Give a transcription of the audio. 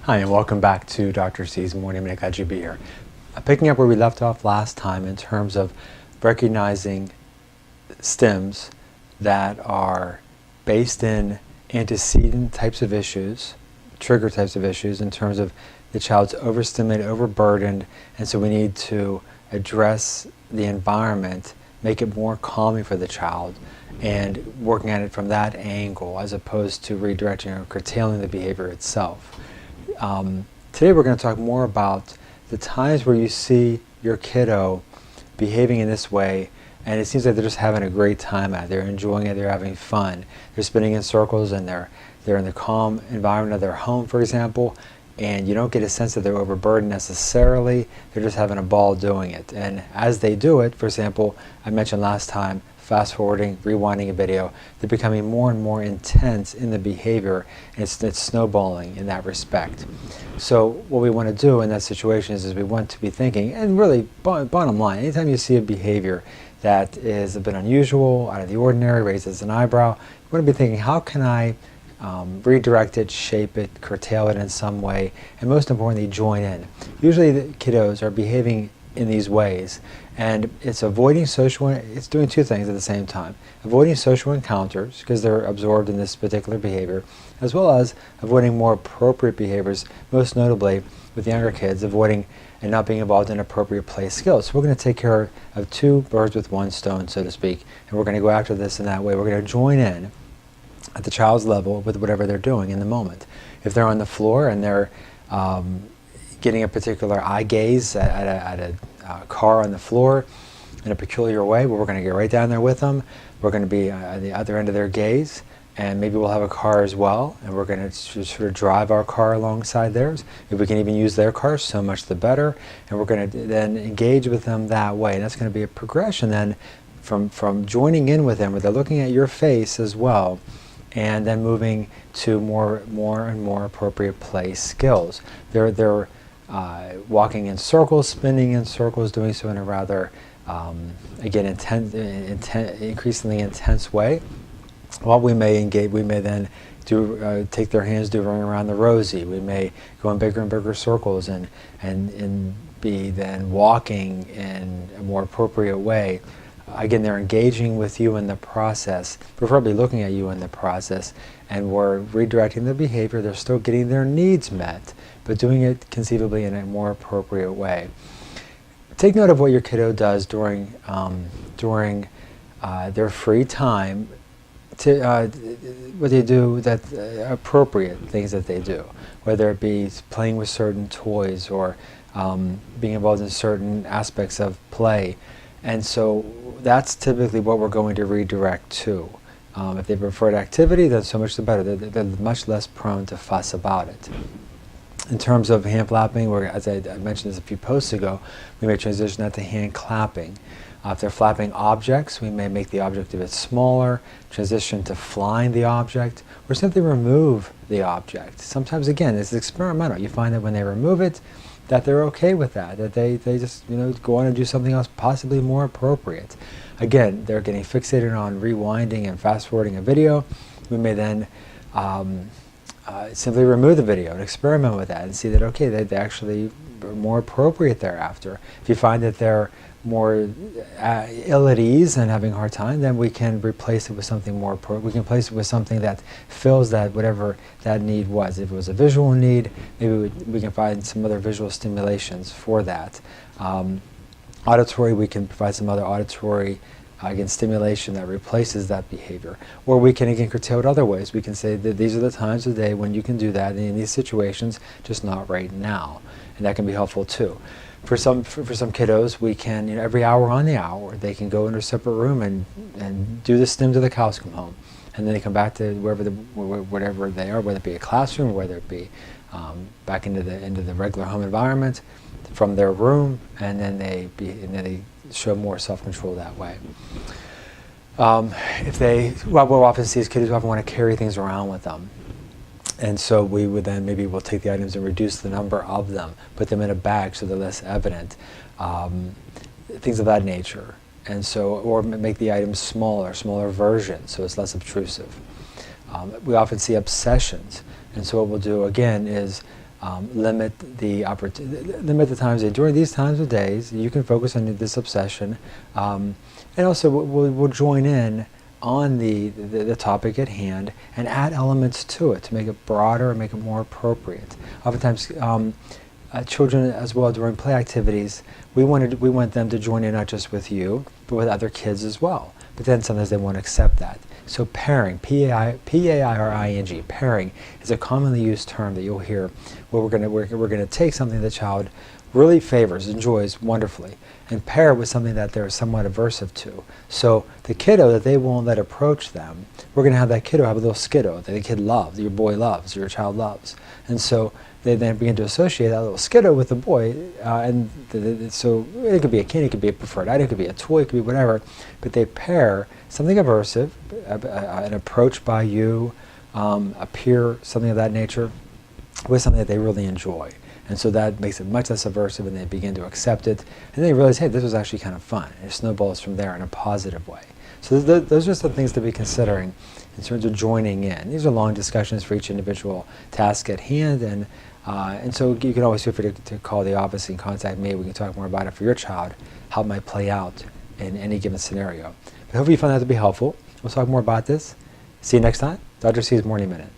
Hi, and welcome back to Dr. C's Morning Minute. Glad you be here. Picking up where we left off last time in terms of recognizing stims that are based in antecedent types of issues, trigger types of issues, in terms of the child's overstimulated, overburdened, and so we need to address the environment, make it more calming for the child, and working at it from that angle as opposed to redirecting or curtailing the behavior itself. Today we're going to talk more about the times where you see your kiddo behaving in this way and it seems like they're just having a great time at it. They're enjoying it, they're having fun. They're spinning in circles and they're in the calm environment of their home, for example, and you don't get a sense that they're overburdened necessarily. They're just having a ball doing it. And as they do it, for example, I mentioned last time, fast forwarding, rewinding a video, they're becoming more and more intense in the behavior, and it's snowballing in that respect. So what we want to do in that situation is we want to be thinking, and really bottom line, anytime you see a behavior that is a bit unusual, out of the ordinary, raises an eyebrow, you want to be thinking, how can I redirect it, shape it, curtail it in some way, and most importantly, join in. Usually the kiddos are behaving in these ways, and it's avoiding it's doing two things at the same time. Avoiding social encounters, because they're absorbed in this particular behavior, as well as avoiding more appropriate behaviors, most notably with younger kids, avoiding and not being involved in appropriate play skills. So we're going to take care of two birds with one stone, so to speak, and we're going to go after this in that way. We're going to join in at the child's level with whatever they're doing in the moment. If they're on the floor and they're getting a particular eye gaze at a car on the floor in a peculiar way, well, we're going to get right down there with them. We're going to be at the other end of their gaze, and maybe we'll have a car as well, and we're going to sort of drive our car alongside theirs. If we can even use their car, so much the better, and we're going to then engage with them that way. And that's going to be a progression then from joining in with them, where they're looking at your face as well, and then moving to more and more appropriate play skills. They're walking in circles, spinning in circles, doing so in a rather, again, increasingly intense way. Well, we may then take their hands, do running around the rosy. We may go in bigger and bigger circles and be then walking in a more appropriate way. Again, they're engaging with you in the process, preferably looking at you in the process, and we're redirecting the behavior. They're still getting their needs met, but doing it conceivably in a more appropriate way. Take note of what your kiddo does during their free time, what they do, that appropriate things that they do, whether it be playing with certain toys or being involved in certain aspects of play. And so that's typically what we're going to redirect to. If they prefer activity, then so much the better. They're much less prone to fuss about it. In terms of hand flapping, as I mentioned this a few posts ago, we may transition that to hand clapping. If they're flapping objects, we may make the object a bit smaller, transition to flying the object, or simply remove the object. Sometimes, again, it's experimental. You find that when they remove it, that they're okay with that they just go on and do something else possibly more appropriate. Again, they're getting fixated on rewinding and fast forwarding a video. We may then simply remove the video and experiment with that and see that, okay, they actually are more appropriate thereafter. If you find that they're more ill at ease and having a hard time, then we can replace it with something more appropriate. We can replace it with something that fills that, whatever that need was. If it was a visual need, maybe we can find some other visual stimulations for that. Auditory, we can provide some other auditory again, stimulation that replaces that behavior. Or we can, again, curtail it other ways. We can say that these are the times of the day when you can do that, and in these situations, just not right now. And that can be helpful too. For some kiddos, we can, every hour on the hour, they can go into a separate room and do the stim till the cows come home. And then they come back to whatever they are, whether it be a classroom, or whether it be back into the regular home environment from their room, and then they show more self-control that way. What we'll often see is kids who often want to carry things around with them. And so we would then we'll take the items and reduce the number of them, put them in a bag so they're less evident, things of that nature. And so, or make the items smaller versions, so it's less obtrusive. We often see obsessions. And so what we'll do again is limit the times during these times of days you can focus on this obsession, and also we'll join in on the topic at hand and add elements to it to make it broader and make it more appropriate. Oftentimes, children as well during play activities, we want them to join in not just with you, but with other kids as well. But then sometimes they won't accept that. So pairing, P-A-I-R-I-N-G, pairing is a commonly used term that you'll hear where we're going to take something the child really favors, enjoys wonderfully, and pair it with something that they're somewhat aversive to. So the kiddo that they won't let approach them, we're going to have that kiddo have a little skiddo that the kid loves, your boy loves, your child loves. And so they then begin to associate that little skiddo with the boy, so it could be a candy, it could be a preferred item, it could be a toy, it could be whatever, but they pair something aversive, an approach by you, a peer, something of that nature, with something that they really enjoy. And so that makes it much less aversive, and they begin to accept it, and they realize, hey, this was actually kind of fun. And it snowballs from there in a positive way. So those are some things to be considering in terms of joining in. These are long discussions for each individual task at hand, and so you can always feel free to call the office and contact me. We can talk more about it for your child, how it might play out in any given scenario. But hopefully you found that to be helpful. We'll talk more about this. See you next time. Dr. C's Morning Minute.